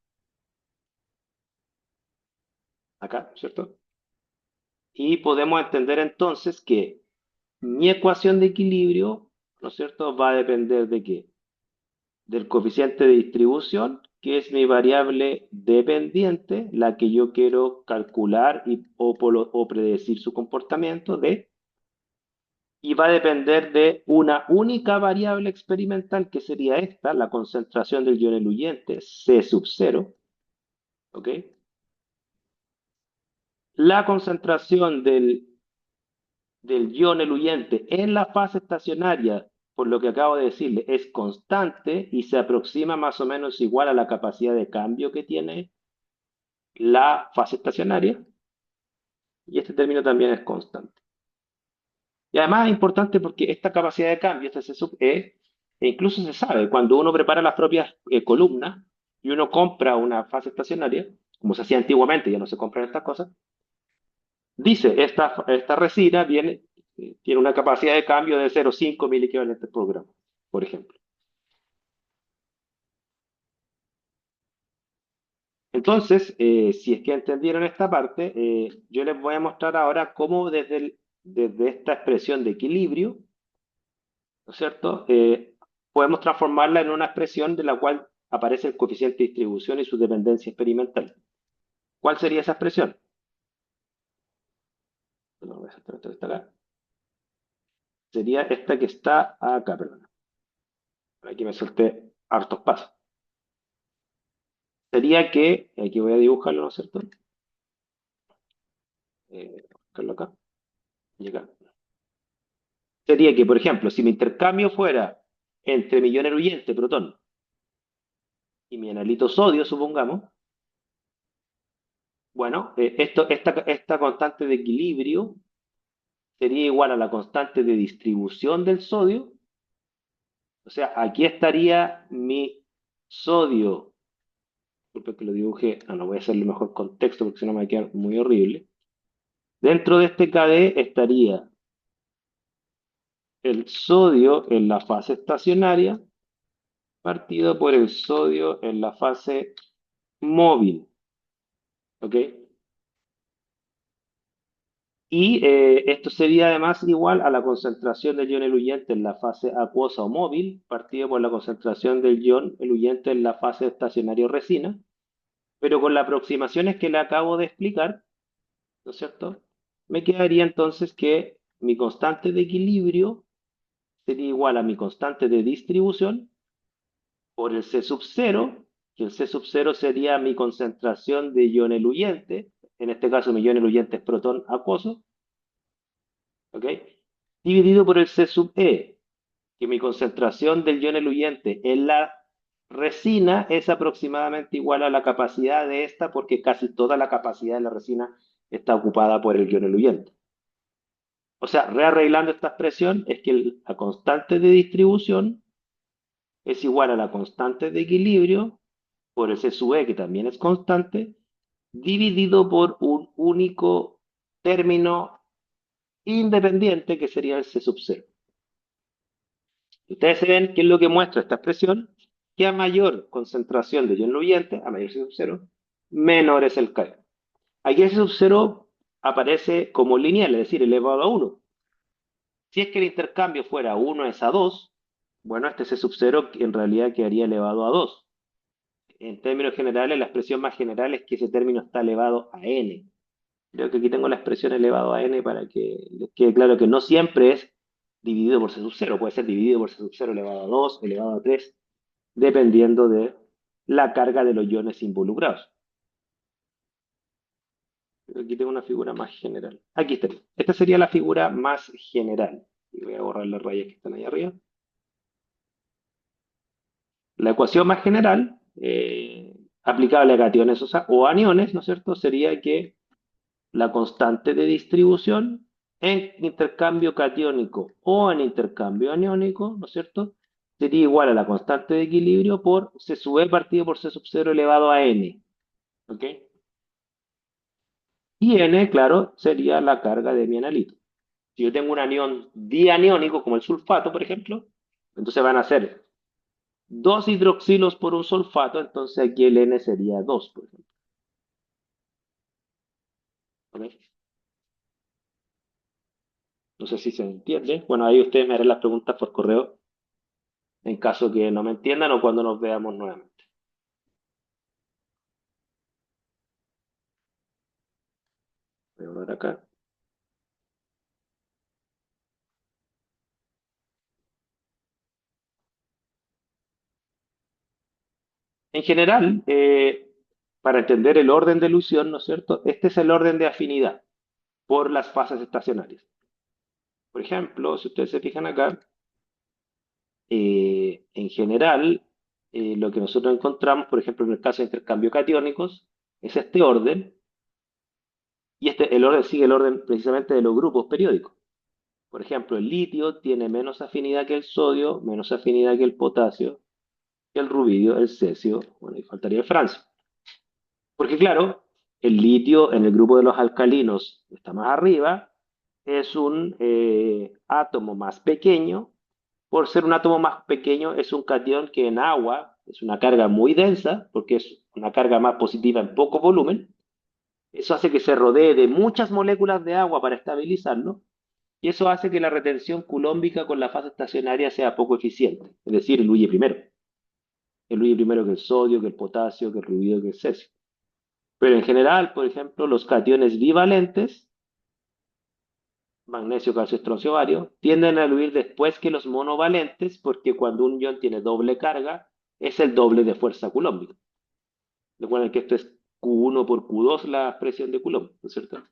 acá, ¿cierto? Y podemos entender entonces que mi ecuación de equilibrio, ¿no es cierto?, va a depender de qué? Del coeficiente de distribución, que es mi variable dependiente, la que yo quiero calcular o predecir su comportamiento de, y va a depender de una única variable experimental, que sería esta, la concentración del ion eluyente, C sub 0, ¿ok? La concentración del ion eluyente en la fase estacionaria, por lo que acabo de decirle, es constante y se aproxima más o menos igual a la capacidad de cambio que tiene la fase estacionaria, y este término también es constante. Y además es importante porque esta capacidad de cambio, este C sub E, e incluso se sabe, cuando uno prepara las propias columnas y uno compra una fase estacionaria, como se hacía antiguamente, ya no se compran estas cosas, dice, esta resina tiene una capacidad de cambio de 0,5 mil equivalentes por gramo, por ejemplo. Entonces, si es que entendieron esta parte, yo les voy a mostrar ahora cómo desde esta expresión de equilibrio, ¿no es cierto? Podemos transformarla en una expresión de la cual aparece el coeficiente de distribución y su dependencia experimental. ¿Cuál sería esa expresión? No, esta está acá. Sería esta que está acá, perdón. Aquí me solté hartos pasos. Sería que, aquí voy a dibujarlo, ¿no es cierto? Buscarlo acá y acá. Sería que, por ejemplo, si mi intercambio fuera entre mi ion eluyente, protón, y mi analito sodio, supongamos, bueno, esta constante de equilibrio sería igual a la constante de distribución del sodio. O sea, aquí estaría mi sodio, disculpe que lo dibuje, no voy a hacerle mejor contexto porque si no me va a quedar muy horrible. Dentro de este KD estaría el sodio en la fase estacionaria partido por el sodio en la fase móvil. ¿Ok? Y esto sería además igual a la concentración del ion eluyente en la fase acuosa o móvil, partido por la concentración del ion eluyente en la fase estacionaria o resina, pero con las aproximaciones que le acabo de explicar, ¿no es cierto? Me quedaría entonces que mi constante de equilibrio sería igual a mi constante de distribución por el C sub 0, que el C sub 0 sería mi concentración de ion eluyente, en este caso mi ion eluyente es protón acuoso, ¿ok? Dividido por el C sub E, que mi concentración del ion eluyente en la resina es aproximadamente igual a la capacidad de esta, porque casi toda la capacidad de la resina está ocupada por el ion eluyente. O sea, rearreglando esta expresión, es que la constante de distribución es igual a la constante de equilibrio por el C sub E, que también es constante, dividido por un único término independiente, que sería el C sub 0. Ustedes se ven qué es lo que muestra esta expresión, que a mayor concentración de ion fluyente, a mayor C sub 0, menor es el K. Aquí el C sub 0 aparece como lineal, es decir, elevado a 1. Si es que el intercambio fuera 1 es a 2, bueno, este C sub 0 en realidad quedaría elevado a 2. En términos generales, la expresión más general es que ese término está elevado a n. Creo que aquí tengo la expresión elevado a n para que les quede claro que no siempre es dividido por C sub 0, puede ser dividido por C sub 0 elevado a 2, elevado a 3, dependiendo de la carga de los iones involucrados. Aquí tengo una figura más general. Aquí está. Esta sería la figura más general. Y voy a borrar las rayas que están ahí arriba. La ecuación más general, aplicable a cationes o aniones, ¿no es cierto?, sería que la constante de distribución en intercambio catiónico o en intercambio aniónico, ¿no es cierto?, sería igual a la constante de equilibrio por C sub E partido por C sub 0 elevado a n. ¿Ok? Y n, claro, sería la carga de mi analito. Si yo tengo un anión dianiónico, como el sulfato, por ejemplo, entonces van a ser dos hidroxilos por un sulfato, entonces aquí el n sería 2, por ejemplo. ¿Ok? No sé si se entiende. Bueno, ahí ustedes me harán las preguntas por correo en caso que no me entiendan o cuando nos veamos nuevamente. Voy a volver acá. En general, para entender el orden de elusión, ¿no es cierto? Este es el orden de afinidad por las fases estacionarias. Por ejemplo, si ustedes se fijan acá, en general, lo que nosotros encontramos, por ejemplo, en el caso de intercambio catiónicos, es este orden, y el orden sigue el orden precisamente de los grupos periódicos. Por ejemplo, el litio tiene menos afinidad que el sodio, menos afinidad que el potasio, que el rubidio, el cesio, bueno, y faltaría el francio. Porque claro, el litio en el grupo de los alcalinos está más arriba, es un átomo más pequeño. Por ser un átomo más pequeño, es un catión que en agua es una carga muy densa, porque es una carga más positiva en poco volumen. Eso hace que se rodee de muchas moléculas de agua para estabilizarlo, y eso hace que la retención culómbica con la fase estacionaria sea poco eficiente, es decir, eluye primero que el sodio, que el potasio, que el rubidio, que el cesio. Pero en general, por ejemplo, los cationes bivalentes, magnesio, calcio, estroncio, bario, tienden a eluir después que los monovalentes, porque cuando un ion tiene doble carga, es el doble de fuerza culómbica. Recuerden que esto es Q1 por Q2 la expresión de Coulomb, ¿no es cierto?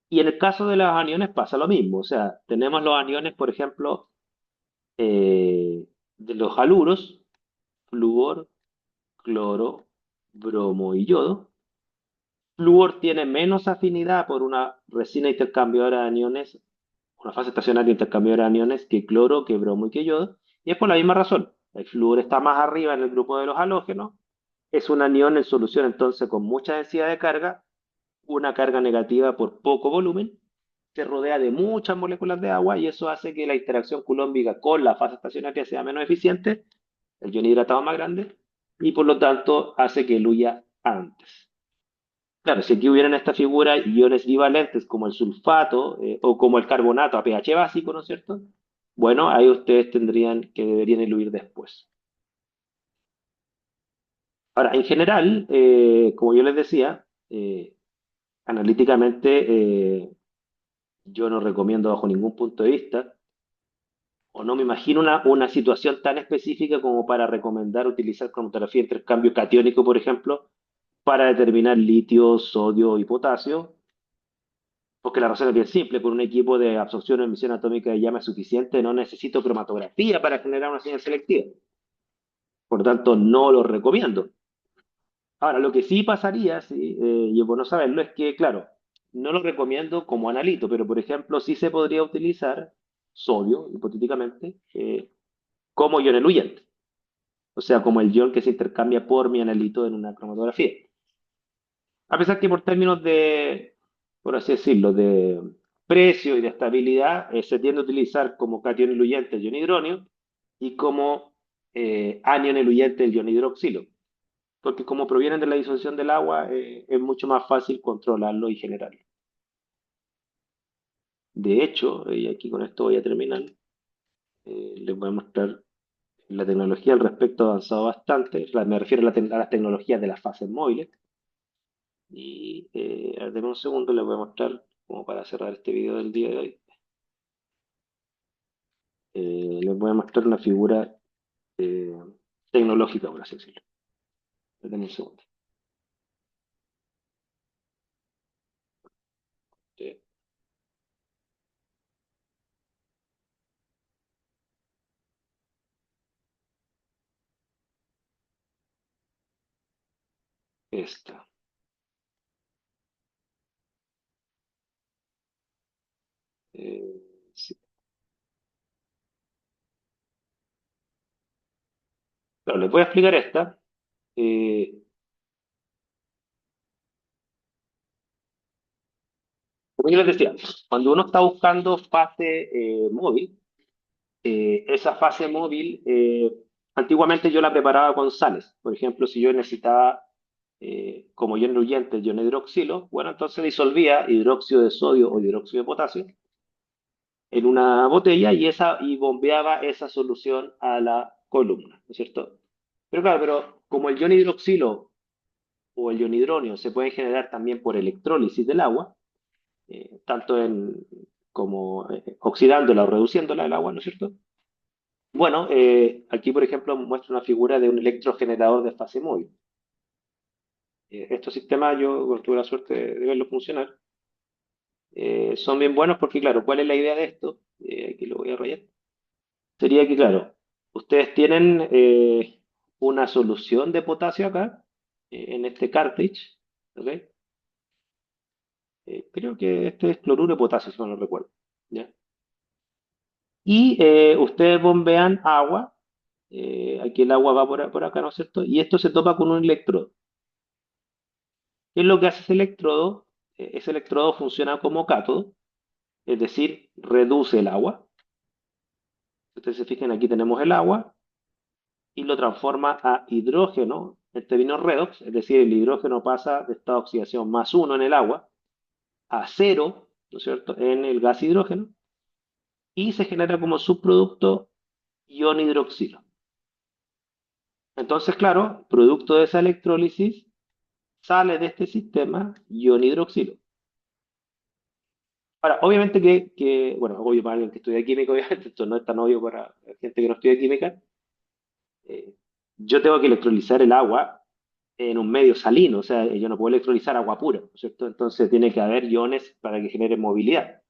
Y en el caso de los aniones pasa lo mismo, o sea, tenemos los aniones, por ejemplo, de los haluros, flúor, cloro, bromo y yodo. Flúor tiene menos afinidad por una resina intercambiadora de aniones, una fase estacionaria intercambiadora de aniones que cloro, que bromo y que yodo, y es por la misma razón. El flúor está más arriba en el grupo de los halógenos, es un anión en solución entonces con mucha densidad de carga, una carga negativa por poco volumen, se rodea de muchas moléculas de agua y eso hace que la interacción culómbica con la fase estacionaria sea menos eficiente, el ion hidratado más grande, y por lo tanto hace que eluya antes. Claro, si aquí hubiera en esta figura iones bivalentes como el sulfato o como el carbonato a pH básico, ¿no es cierto? Bueno, ahí ustedes tendrían que deberían eluir después. Ahora, en general, como yo les decía, analíticamente yo no recomiendo bajo ningún punto de vista, o no me imagino una situación tan específica como para recomendar utilizar cromatografía de intercambio catiónico, por ejemplo, para determinar litio, sodio y potasio, porque la razón es bien simple, con un equipo de absorción o emisión atómica de llama es suficiente, no necesito cromatografía para generar una señal selectiva. Por lo tanto, no lo recomiendo. Ahora, lo que sí pasaría, sí, y es bueno saberlo, es que, claro, no lo recomiendo como analito, pero por ejemplo, sí se podría utilizar sodio, hipotéticamente, como ion eluyente, o sea, como el ion que se intercambia por mi analito en una cromatografía. A pesar que por términos de, por así decirlo, de precio y de estabilidad, se tiende a utilizar como cation eluyente el ion hidronio y como anion eluyente el ion hidroxilo, porque como provienen de la disolución del agua, es mucho más fácil controlarlo y generarlo. De hecho, y aquí con esto voy a terminar, les voy a mostrar la tecnología al respecto ha avanzado bastante, me refiero a las tecnologías de las fases móviles, y a ver, denme un segundo, les voy a mostrar, como para cerrar este video del día de hoy, les voy a mostrar una figura eh, tecnológica, por así decirlo. Denme un segundo. Eh, Esta. Eh, sí. Pero les voy a explicar esta. Eh, Como yo les decía, cuando uno está buscando fase móvil, esa fase móvil, antiguamente yo la preparaba con sales. Por ejemplo, si yo necesitaba, como ion diluyente, ion hidroxilo, bueno, entonces disolvía hidróxido de sodio o hidróxido de potasio en una botella y bombeaba esa solución a la columna, ¿no es cierto? Pero claro, pero como el ion hidroxilo o el ion hidronio se pueden generar también por electrólisis del agua, tanto como oxidándola o reduciéndola el agua, ¿no es cierto? Bueno, aquí por ejemplo muestra una figura de un electrogenerador de fase móvil. Estos sistemas yo bueno, tuve la suerte de verlos funcionar. Son bien buenos porque, claro, ¿cuál es la idea de esto? Aquí lo voy a rayar. Sería que, claro, ustedes tienen una solución de potasio acá, en este cartridge, ¿ok? Creo que este es cloruro de potasio, si no lo recuerdo. ¿Ya? Y ustedes bombean agua, aquí el agua va por acá, ¿no es cierto? Y esto se topa con un electrodo. ¿Qué es lo que hace ese electrodo? Ese electrodo funciona como cátodo, es decir, reduce el agua. Si ustedes se fijan, aquí tenemos el agua, y lo transforma a hidrógeno en términos redox, es decir, el hidrógeno pasa de estado de oxidación +1 en el agua a cero, ¿no es cierto?, en el gas hidrógeno, y se genera como subproducto ion hidroxilo. Entonces, claro, producto de esa electrólisis, sale de este sistema ion hidroxilo. Ahora, obviamente bueno, obvio para alguien que estudia química, obviamente, esto no es tan obvio para gente que no estudia química, eh, yo tengo que electrolizar el agua en un medio salino, o sea, yo no puedo electrolizar agua pura, ¿no es cierto? Entonces tiene que haber iones para que genere movilidad.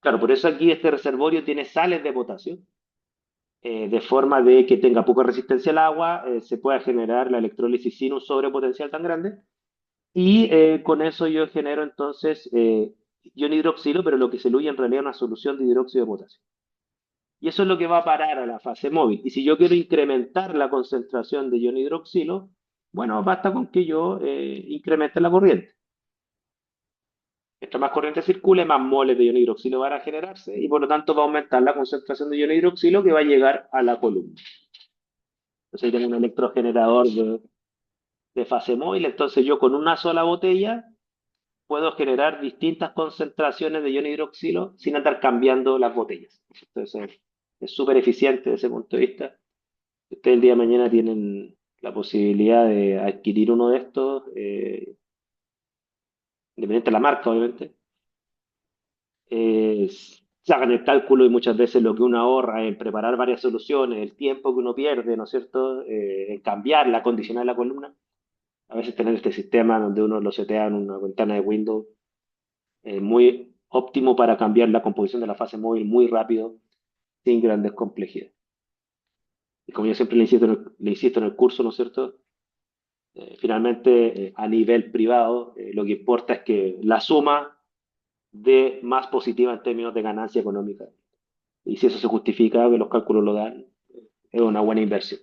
Claro, por eso aquí este reservorio tiene sales de potasio, de forma de que tenga poca resistencia al agua, se pueda generar la electrólisis sin un sobrepotencial tan grande, y con eso yo genero entonces ion hidroxilo, pero lo que se diluye en realidad es una solución de hidróxido de potasio. Y eso es lo que va a parar a la fase móvil. Y si yo quiero incrementar la concentración de ion hidroxilo, bueno, basta con que yo incremente la corriente. Mientras más corriente circule, más moles de ion hidroxilo van a generarse y por lo tanto va a aumentar la concentración de ion hidroxilo que va a llegar a la columna. Entonces ahí tengo un electrogenerador de fase móvil, entonces yo con una sola botella puedo generar distintas concentraciones de ion hidroxilo sin andar cambiando las botellas. Entonces es súper eficiente desde ese punto de vista. Si ustedes el día de mañana tienen la posibilidad de adquirir uno de estos, independiente de la marca, obviamente, sacan el cálculo y muchas veces lo que uno ahorra en preparar varias soluciones, el tiempo que uno pierde, ¿no es cierto?, en cambiarla, acondicionar la columna. A veces tener este sistema donde uno lo setea en una ventana de Windows, muy óptimo para cambiar la composición de la fase móvil muy rápido, sin grandes complejidades. Y como yo siempre le insisto en el curso, ¿no es cierto?, finalmente, a nivel privado, lo que importa es que la suma dé más positiva en términos de ganancia económica. Y si eso se justifica, que los cálculos lo dan, es una buena inversión.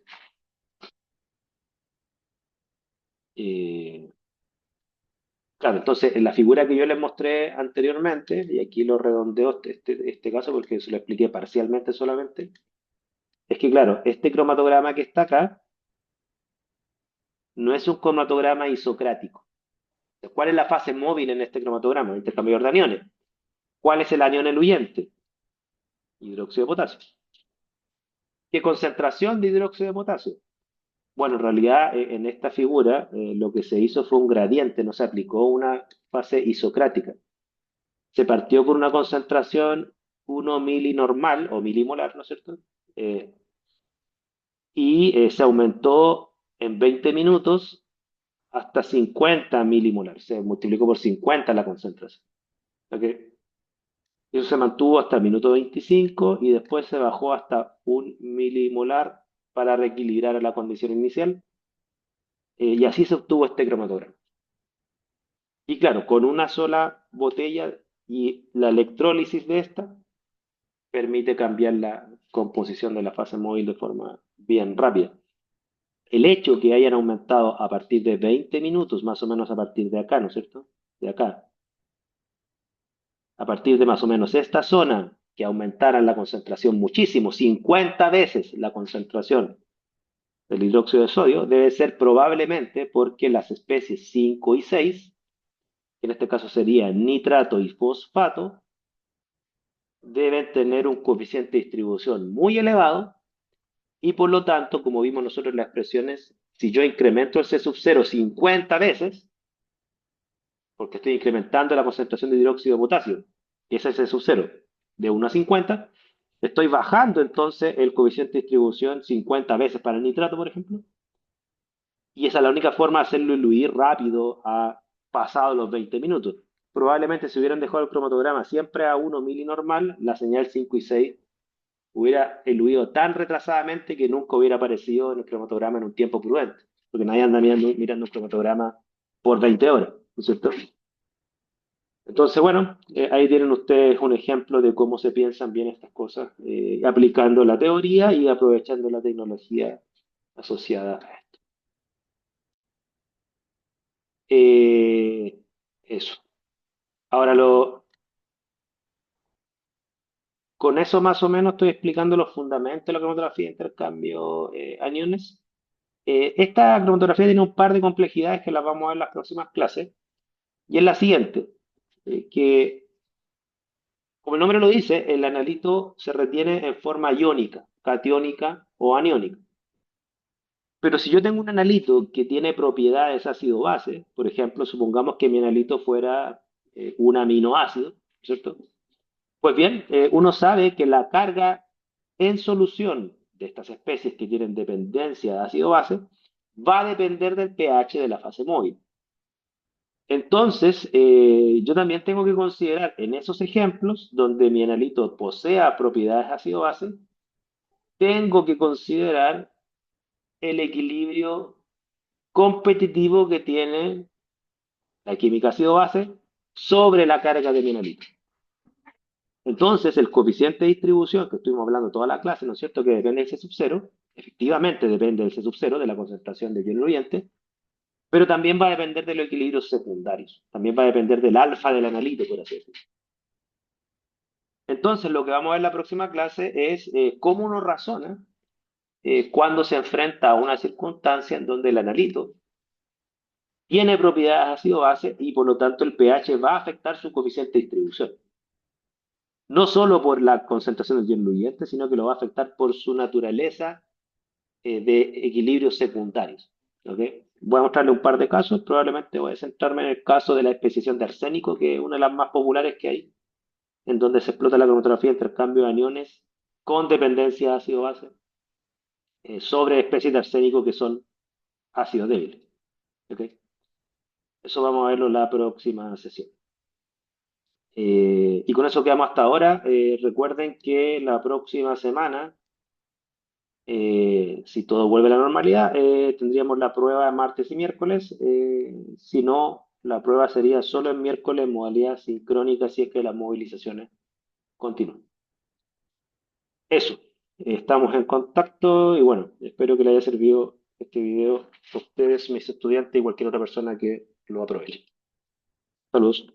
Eh, claro, entonces, en la figura que yo les mostré anteriormente, y aquí lo redondeo este caso porque se lo expliqué parcialmente solamente, es que, claro, este cromatograma que está acá no es un cromatograma isocrático. ¿Cuál es la fase móvil en este cromatograma? El intercambio de aniones. ¿Cuál es el anión eluyente? Hidróxido de potasio. ¿Qué concentración de hidróxido de potasio? Bueno, en realidad en esta figura lo que se hizo fue un gradiente, no se aplicó una fase isocrática. Se partió con una concentración 1 milinormal o milimolar, ¿no es cierto? Eh, y se aumentó en 20 minutos hasta 50 milimolar. Se multiplicó por 50 la concentración. ¿Ok? Y eso se mantuvo hasta el minuto 25 y después se bajó hasta 1 milimolar para reequilibrar la condición inicial. Y así se obtuvo este cromatograma. Y claro, con una sola botella y la electrólisis de esta permite cambiar la composición de la fase móvil de forma bien rápida. El hecho que hayan aumentado a partir de 20 minutos, más o menos a partir de acá, ¿no es cierto? De acá, a partir de más o menos esta zona, que aumentaran la concentración muchísimo, 50 veces la concentración del hidróxido de sodio, debe ser probablemente porque las especies 5 y 6, que en este caso serían nitrato y fosfato, deben tener un coeficiente de distribución muy elevado y por lo tanto, como vimos nosotros en las expresiones, si yo incremento el C sub 0 50 veces, porque estoy incrementando la concentración de hidróxido de potasio, que es el C sub 0, de 1 a 50, estoy bajando entonces el coeficiente de distribución 50 veces para el nitrato, por ejemplo, y esa es la única forma de hacerlo diluir rápido a pasado los 20 minutos. Probablemente si hubieran dejado el cromatograma siempre a 1 milinormal, la señal 5 y 6 hubiera eluido tan retrasadamente que nunca hubiera aparecido en el cromatograma en un tiempo prudente, porque nadie anda mirando un cromatograma por 20 horas, ¿no es cierto? Entonces, bueno, ahí tienen ustedes un ejemplo de cómo se piensan bien estas cosas, aplicando la teoría y aprovechando la tecnología asociada a esto. Eso. Ahora Con eso más o menos estoy explicando los fundamentos de la cromatografía de intercambio aniones. Esta cromatografía tiene un par de complejidades que las vamos a ver en las próximas clases, y es la siguiente, que como el nombre lo dice, el analito se retiene en forma iónica, catiónica o aniónica. Pero si yo tengo un analito que tiene propiedades ácido-base, por ejemplo, supongamos que mi analito fuera un aminoácido, ¿cierto? Pues bien, uno sabe que la carga en solución de estas especies que tienen dependencia de ácido-base va a depender del pH de la fase móvil. Entonces, yo también tengo que considerar en esos ejemplos donde mi analito posea propiedades ácido-base, tengo que considerar el equilibrio competitivo que tiene la química ácido-base sobre la carga de mi analito. Entonces, el coeficiente de distribución que estuvimos hablando toda la clase, ¿no es cierto? Que depende del C sub 0, efectivamente depende del C sub 0, de la concentración del ion diluyente, pero también va a depender de los equilibrios secundarios, también va a depender del alfa del analito, por así decirlo. Entonces, lo que vamos a ver en la próxima clase es cómo uno razona cuando se enfrenta a una circunstancia en donde el analito tiene propiedades ácido-base y por lo tanto el pH va a afectar su coeficiente de distribución. No solo por la concentración del ion diluyente, sino que lo va a afectar por su naturaleza de equilibrios secundarios. ¿Ok? Voy a mostrarle un par de casos, probablemente voy a centrarme en el caso de la especiación de arsénico, que es una de las más populares que hay, en donde se explota la cromatografía de intercambio de aniones con dependencia ácido-base sobre especies de arsénico que son ácidos débiles. ¿Ok? Eso vamos a verlo en la próxima sesión. Y con eso quedamos hasta ahora. Recuerden que la próxima semana, si todo vuelve a la normalidad, tendríamos la prueba martes y miércoles. Si no, la prueba sería solo el miércoles en modalidad sincrónica si es que las movilizaciones continúan. Eso, estamos en contacto y bueno, espero que les haya servido este video a ustedes, mis estudiantes y cualquier otra persona que lo aproveche. Saludos.